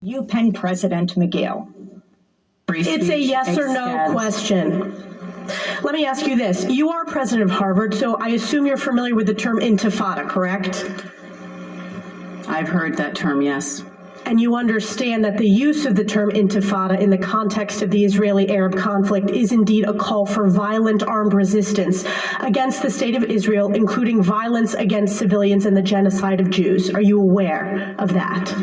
UPenn President McGill. It's a yes or no question. Let me ask you this. You are president of Harvard, so I assume you're familiar with the term intifada, correct? I've heard that term, yes. And you understand that the use of the term intifada in the context of the Israeli-Arab conflict is indeed a call for violent armed resistance against the state of Israel, including violence against civilians and the genocide of Jews. Are you aware of that?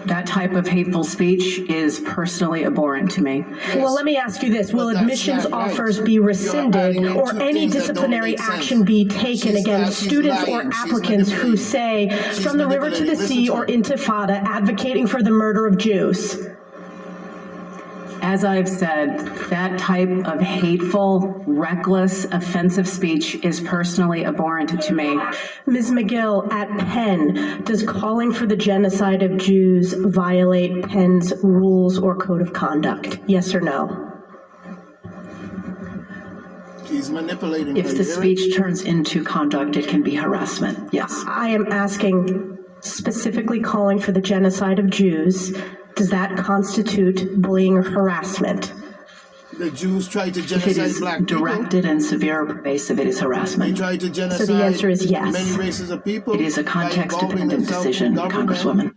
That type of hateful speech is personally abhorrent to me. Yes. Well, let me ask you this. Will admissions offers be rescinded or any disciplinary action be taken against students or applicants who say, from the river to the sea or intifada, advocating for the murder of Jews? As I've said, that type of hateful, reckless, offensive speech is personally abhorrent to me. Ms. McGill, at Penn, does calling for the genocide of Jews violate Penn's rules or code of conduct? Yes or no? He's manipulating. If the speech turns into conduct, it can be harassment, yes. I am asking specifically calling for the genocide of Jews. Does that constitute bullying or harassment? The Jews tried to genocide if it is black people. Directed and severe or pervasive, it is harassment. They tried to genocide. So the answer is yes. Many races of people. It is a context-dependent decision, Congresswoman.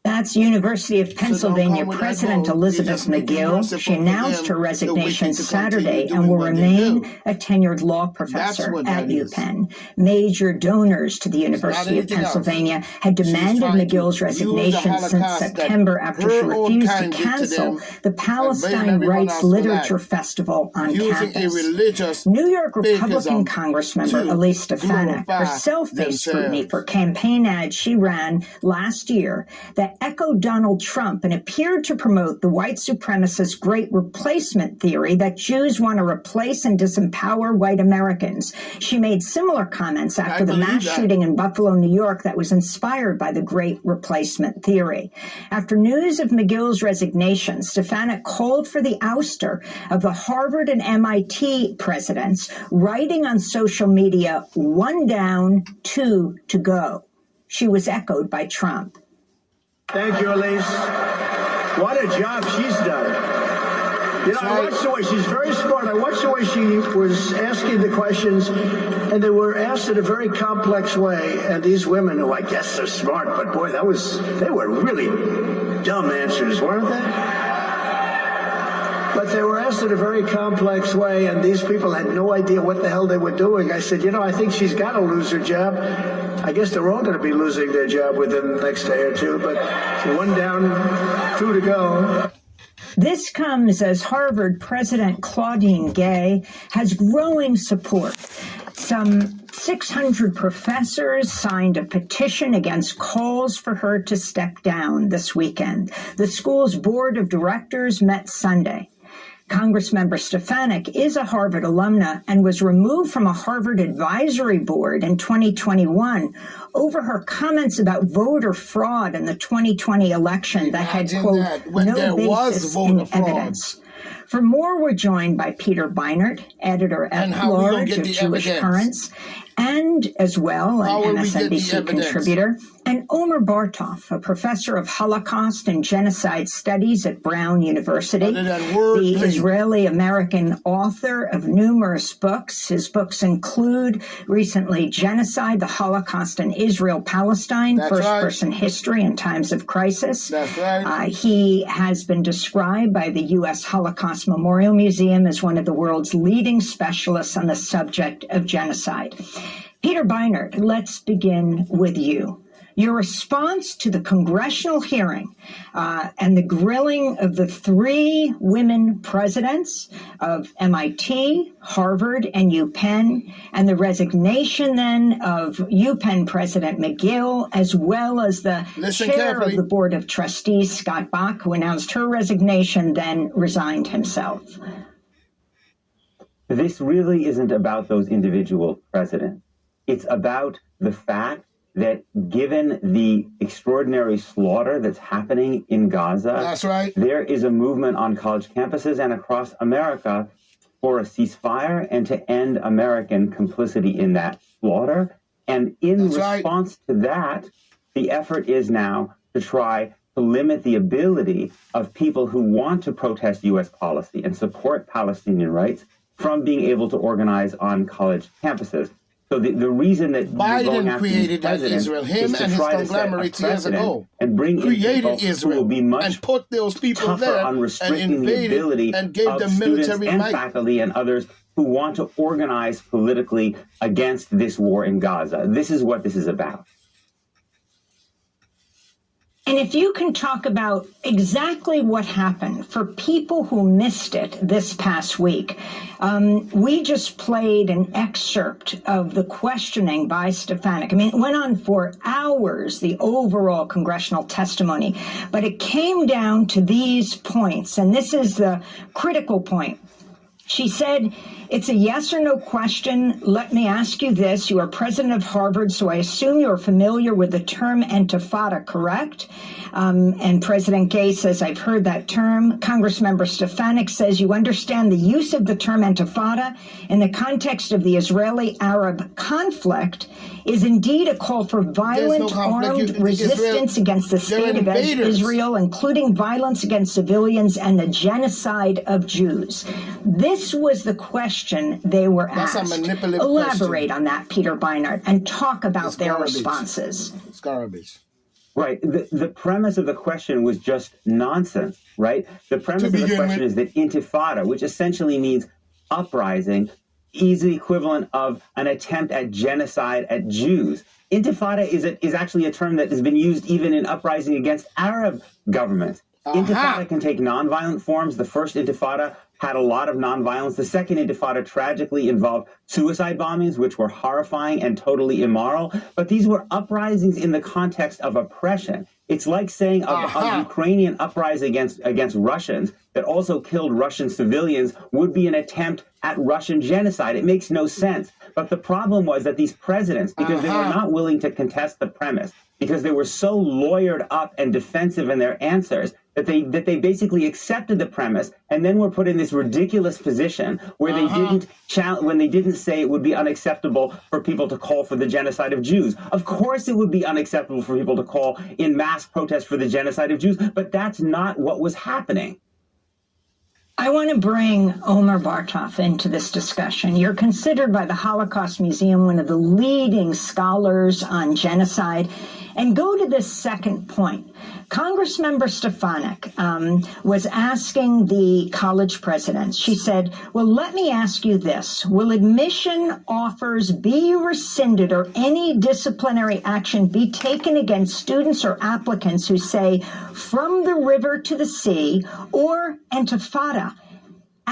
That's University of Pennsylvania President Elizabeth McGill. She announced her resignation Saturday and will remain a tenured law professor at UPenn. Major donors to the University of Pennsylvania had demanded McGill's resignation since September after she refused to cancel the Palestine Rights Literature Festival on campus. New York Republican Congressmember Elise Stefanik herself faced scrutiny for campaign ads she ran last year that echoed Donald Trump and appeared to promote the white supremacist great replacement theory that Jews want to replace and disempower white Americans. She made similar comments after the mass shooting in Buffalo, New York that was inspired by the great replacement theory. After news of McGill's resignation, Stefanik called for the ouster of the Harvard and MIT presidents, writing on social media, "One down, two to go." She was echoed by Trump. Thank you, Elise. What a job she's done. You know, I watched the way, she's very smart. I watched the way she was asking the questions, and they were asked in a very complex way. And these women, who I guess are smart, but boy, they were really dumb answers, weren't they? But they were asked in a very complex way, and these people had no idea what the hell they were doing. I said, you know, I think she's got to lose her job. I guess they're all going to be losing their job within the next day or two, but one down, two to go. This comes as Harvard President Claudine Gay has growing support. Some 600 professors signed a petition against calls for her to step down this weekend. The school's board of directors met Sunday. Congressmember Stefanik is a Harvard alumna and was removed from a Harvard advisory board in 2021 over her comments about voter fraud in the 2020 election that had, quote, no basis in evidence. For more, we're joined by Peter Beinart, editor-at-large of Jewish Currents, and as well an MSNBC contributor, and Omer Bartov, a professor of Holocaust and Genocide Studies at Brown University, the Israeli-American author of numerous books. His books include recently Genocide, the Holocaust in Israel-Palestine, First-Person History in Times of Crisis. He has been described by the U.S. Holocaust Memorial Museum as one of the world's leading specialists on the subject of genocide. Peter Beinart, let's begin with you. Your response to the congressional hearing and the grilling of the three women presidents of MIT, Harvard, and UPenn, and the resignation then of UPenn President McGill, as well as the chair of the Board of Trustees, Scott Bach, who announced her resignation, then resigned himself. This really isn't about those individual presidents. It's about the fact that given the extraordinary slaughter that's happening in Gaza, there is a movement on college campuses and across America for a ceasefire and to end American complicity in that slaughter. And in response to that, the effort is now to try to to limit the ability of people who want to protest U.S. policy and support Palestinian rights from being able to organize on college campuses. So the reason that Biden created that Israel, him and his conglomerates years ago, and bring created Israel will be much and put those people tougher there on restricting and the invaded ability and gave of them students military and might. faculty and others who want to organize politically against this war in Gaza. This is what this is about. And if you can talk about exactly what happened for people who missed it this past week, we just played an excerpt of the questioning by Stefanik. I mean, it went on for hours, the overall congressional testimony, but it came down to these points, and this is the critical point. She said, it's a yes or no question. Let me ask you this. You are president of Harvard, so I assume you're familiar with the term intifada, correct? And President Gay says, I've heard that term. Congressmember Stefanik says, you understand the use of the term intifada in the context of the Israeli-Arab conflict is indeed a call for violent armed resistance against the state of Israel, including violence against civilians and the genocide of Jews. This was the question they were asked. That's a manipulative Elaborate question. on that, Peter Beinart, and talk about It's their garbage. responses. It's garbage. Right. The premise of the question was just nonsense, right? The premise of the question is that intifada, which essentially means uprising, is the equivalent of an attempt at genocide at Jews. Intifada is actually a term that has been used even in uprising against Arab governments. Intifada can take nonviolent forms. The first intifada had a lot of nonviolence. The second intifada tragically involved suicide bombings, which were horrifying and totally immoral. But these were uprisings in the context of oppression. It's like saying a Ukrainian uprising against Russians that also killed Russian civilians would be an attempt at Russian genocide. It makes no sense. But the problem was that these presidents, because they were not willing to contest the premise, because they were so lawyered up and defensive in their answers, that they basically accepted the premise and then were put in this ridiculous position where they didn't say it would be unacceptable for people to call for the genocide of Jews. Of course it would be unacceptable for people to call in mass protest for the genocide of Jews, but that's not what was happening. I want to bring Omer Bartov into this discussion. You're considered by the Holocaust Museum one of the leading scholars on genocide. And go to this second point. Congressmember Stefanik was asking the college presidents, she said, well, let me ask you this. Will admission offers be rescinded or any disciplinary action be taken against students or applicants who say from the river to the sea or intifada,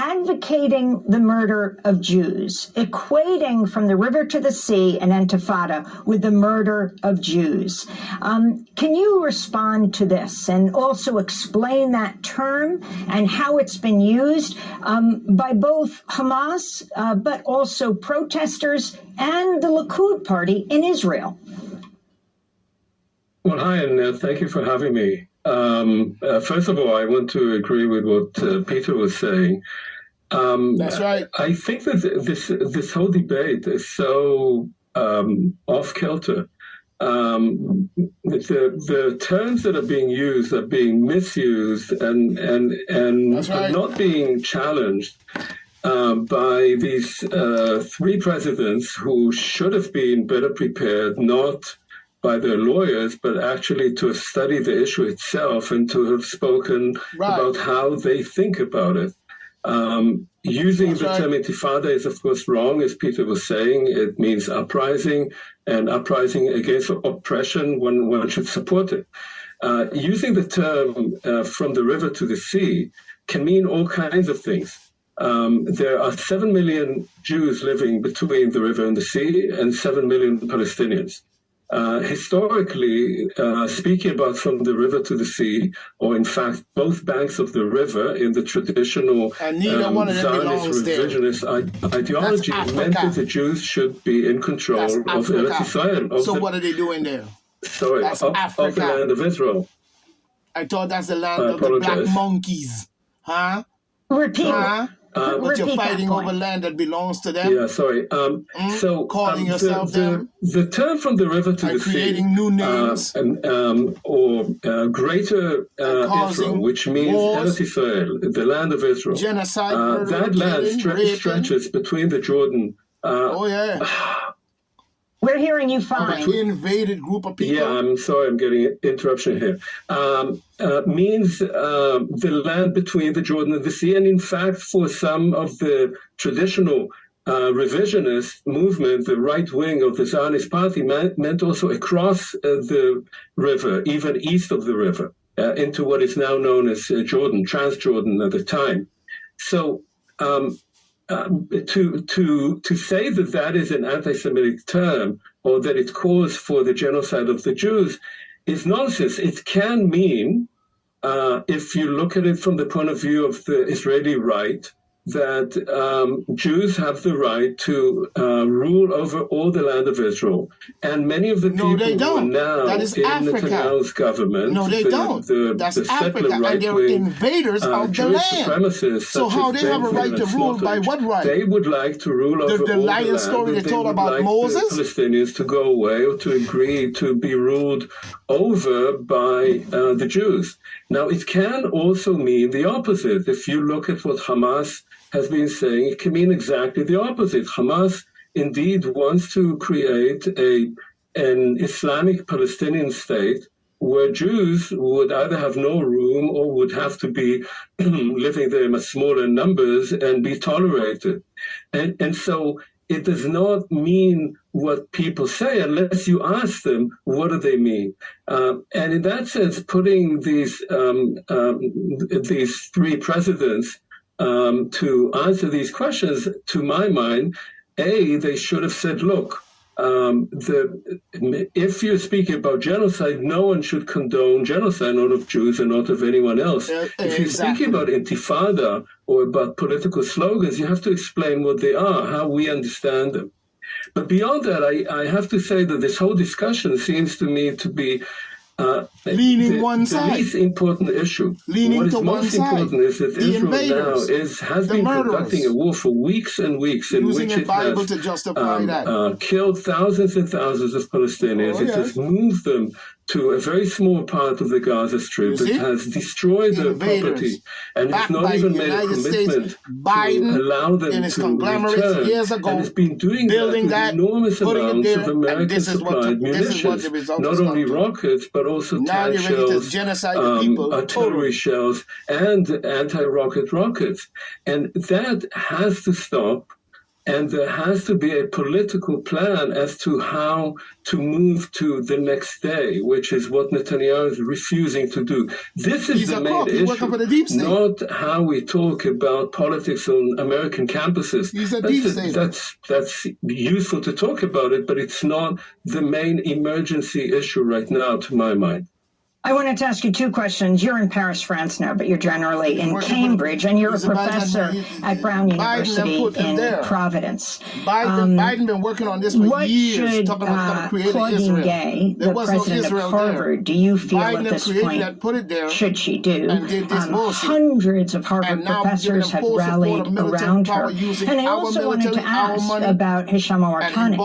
advocating the murder of Jews, equating from the river to the sea and intifada with the murder of Jews. Can you respond to this and also explain that term and how it's been used by both Hamas, but also protesters and the Likud party in Israel? Well, hi, and thank you for having me. First of all, I want to agree with what Peter was saying. That's right. I think that this whole debate is so off kilter. The terms that are being used are being misused and are not being challenged by these three presidents who should have been better prepared, not by their lawyers, but actually to have studied the issue itself and to have spoken about how they think about it. Using the term intifada is, of course, wrong, as Peter was saying. It means uprising, and uprising against oppression, one should support it. Using the term from the river to the sea can mean all kinds of things. There are 7 million Jews living between the river and the sea, and 7 million Palestinians. Historically, speaking about from the river to the sea, or in fact both banks of the river in the traditional Zionist revisionist ideology meant that the Jews should be in control of Eretz Israel. So what are they doing there? Sorry, of the land of Israel. I thought that's the land of the black monkeys. Huh? Repeat. But you're Repeat that fighting point. over land that belongs to them. Yeah, sorry. So Calling yourself them. the term from the river to And the sea, creating new names. or greater causing Israel, which means wars, Eretz Israel, the land of Israel. Genocide, That land stretches between the Jordan. Oh yeah. We're hearing you fine. An invaded group of people. Yeah, I'm sorry, I'm getting an interruption here. Means the land between the Jordan and the sea. And in fact, for some of the traditional revisionist movement, the right wing of the Zionist party meant also across the river, even east of the river, into what is now known as Jordan, Transjordan at the time. So to say that that is an anti-Semitic term or that it calls for the genocide of the Jews is nonsense. It can mean, if you look at it from the point of view of the Israeli right, that Jews have the right to rule over all the land of Israel. And many of the people who are now that is in Africa. Netanyahu's government, No, they don't. That's the settler Africa, and they're right-wing, invaders of the Jewish land. supremacists, So such how as they have a Benjamin right to and rule by Smotrich, what right? They would like to rule over The all lion the land. story they and told would about like Moses? the Palestinians to go away or to agree to be ruled over by the Jews. Now, it can also mean the opposite. If you look at what Hamas has been saying, it can mean exactly the opposite. Hamas indeed wants to create an Islamic Palestinian state where Jews would either have no room or would have to be living there in smaller numbers and be tolerated. And so it does not mean what people say unless you ask them, what do they mean? And in that sense, putting these three presidents to answer these questions, to my mind, they should have said, look, if you're speaking about genocide, no one should condone genocide, not of Jews and not of anyone else. If you're speaking about intifada or about political slogans, you have to explain what they are, how we understand them. But beyond that, I have to say that this whole discussion seems to me to be leaning one side. The least important issue. Leaning what is to most one side. important is that The Israel invaders, now has been murderers, conducting a war for weeks and weeks in using which the it Bible has to justify that. Killed thousands and thousands of Palestinians. It has moved them to a very small part of the Gaza Strip. It has destroyed their property and it's not even made a commitment Biden to allow them in his to conglomerates return. years ago, and it's been doing building that that, with enormous putting it amounts there, of and American this is what supplied the munitions, result not has only come to. rockets, but also Now tank you're ready to shells, genocide the people. artillery shells, and anti-rocket rockets. And that has to stop. And there has to be a political plan as to how to move to the next day, which is what Netanyahu is refusing to do. This is the main issue, not how we talk about politics on American campuses. That's useful to talk about it, but it's not the main emergency issue right now, to my mind. I wanted to ask you two questions. You're in Paris, France now, but you're generally in Cambridge, and you're a professor at Brown University in Providence. Biden been working on this for years, talking about how to create Claudine Gay, the president of Harvard, do you feel at this point, should she do? Hundreds of Harvard professors have rallied around her. And I also wanted to ask about Hisham Awartani,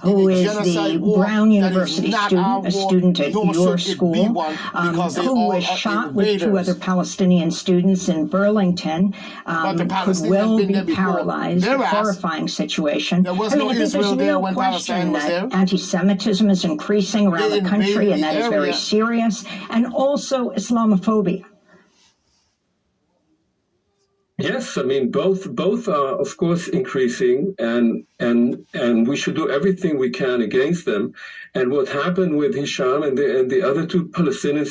who is the Brown University student, a student at your school, who was shot with two other Palestinian students in Burlington, could well be paralyzed, a horrifying situation. I mean, I think there's no question that anti-Semitism is increasing around the country, and that is very serious, and also Islamophobia. Yes, I mean both are of course increasing, and we should do everything we can against them. And what happened with Hisham and the other two Palestinian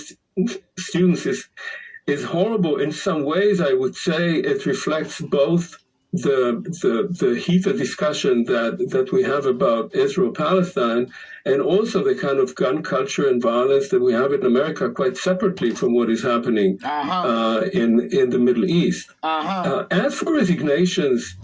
students is horrible. In some ways, I would say it reflects both the heated discussion that we have about Israel-Palestine, and also the kind of gun culture and violence that we have in America, quite separately from what is happening in the Middle East. As for resignations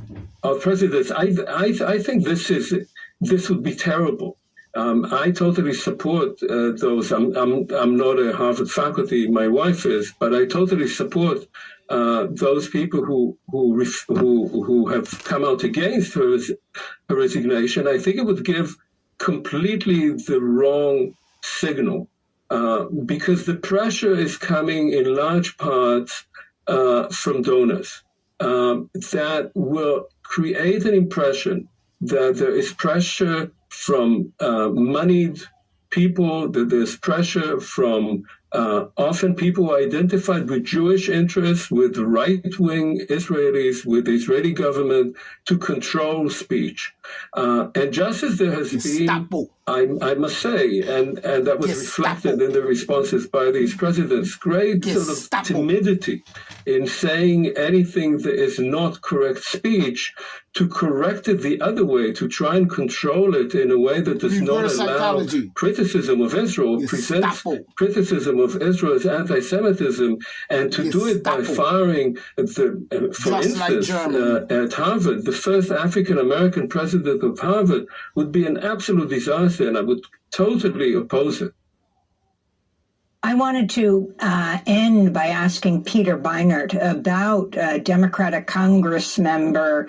of presidents, I think this would be terrible. I totally support those. I'm not a Harvard faculty. My wife is, but I totally support those people who have come out against her resignation. I think it would give completely the wrong signal because the pressure is coming in large parts from donors that will create an impression that there is pressure from moneyed people, that there's pressure from often people who are identified with Jewish interests, with right-wing Israelis, with the Israeli government to control speech. And just as there has been, I must say, and that was reflected in the responses by these presidents, great sort of timidity in saying anything that is not correct speech, to correct it the other way, to try and control it in a way that does not allow criticism of Israel, presents criticism of Israel's anti-Semitism, and to do it by firing, for instance, at Harvard, the first African-American president of Harvard would be an absolute disaster, and I would totally oppose it. I wanted to end by asking Peter Beinart about Democratic Congress member,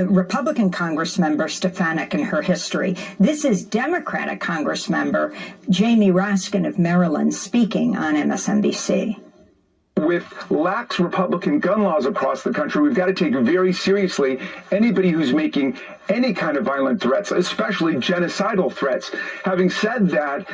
Republican Congress member Stefanik and her history. This is Democratic Congress member Jamie Raskin of Maryland speaking on MSNBC. With lax Republican gun laws across the country, we've got to take very seriously anybody who's making any kind of violent threats, especially genocidal threats. Having said that,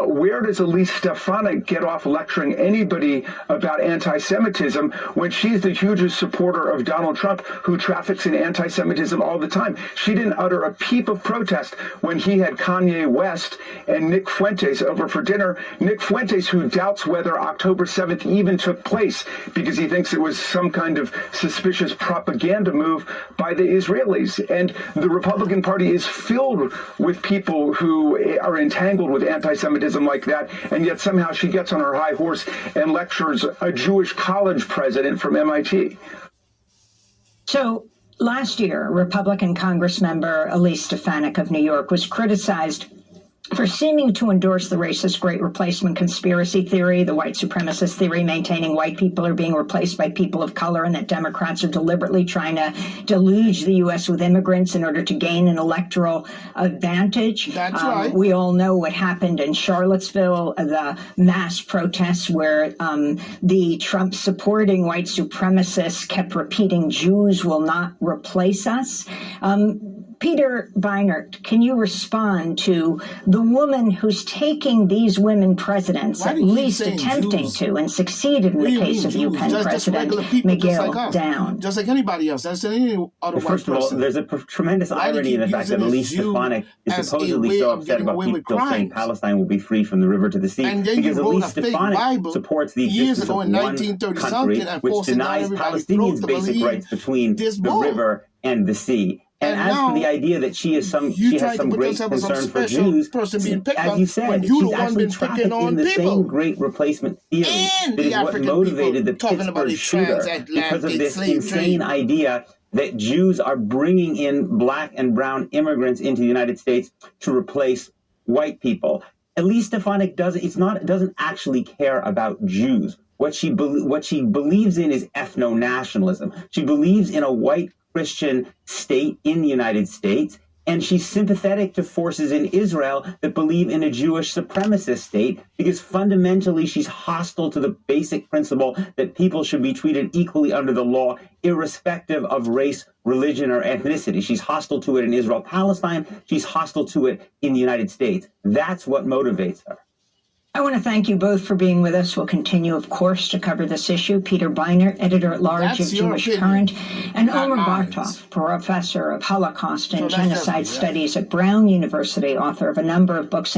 where does Elise Stefanik get off lecturing anybody about anti-Semitism when she's the hugest supporter of Donald Trump, who traffics in anti-Semitism all the time? She didn't utter a peep of protest when he had Kanye West and Nick Fuentes over for dinner. Nick Fuentes, who doubts whether October 7th even took place because he thinks it was some kind of suspicious propaganda move by the Israelis. And the Republican Party is filled with people who are entangled with anti-Semitism like that, and yet somehow she gets on her high horse and lectures a Jewish college president from MIT. So last year, Republican Congress member Elise Stefanik of New York was criticized for seeming to endorse the racist Great Replacement conspiracy theory, the white supremacist theory maintaining white people are being replaced by people of color, and that Democrats are deliberately trying to deluge the U.S. with immigrants in order to gain an electoral advantage. That's right. We all know what happened in Charlottesville, the mass protests where the Trump-supporting white supremacists kept repeating, Jews will not replace us. Peter Beinart, can you respond to the woman who's taking these women presidents, at least attempting to, and succeeded in the case of UPenn President Miguel down? Just like anybody else. That's any other First of all, there's a tremendous irony in the fact that Elise Stefanik is supposedly so upset about people saying Palestine will be free from the river to the sea, because Elise Stefanik supports the existence of one country which denies Palestinians basic rights between the river and the sea. And as for the idea that she has some great concern for Jews, as you said, she's actually trafficked in the same Great Replacement theory that is what motivated the Pittsburgh shooter, because of this insane idea that Jews are bringing in black and brown immigrants into the United States to replace white people. Elise Stefanik doesn't actually care about Jews. What she believes in is ethno-nationalism. She believes in a white Christian state in the United States, and she's sympathetic to forces in Israel that believe in a Jewish supremacist state, because fundamentally she's hostile to the basic principle that people should be treated equally under the law, irrespective of race, religion, or ethnicity. She's hostile to it in Israel-Palestine. She's hostile to it in the United States. That's what motivates her. I want to thank you both for being with us. We'll continue, of course, to cover this issue. Peter Beinart, editor-at-large of Jewish Current, and Omer Bartov, professor of Holocaust and Genocide Studies at Brown University, author of a number of books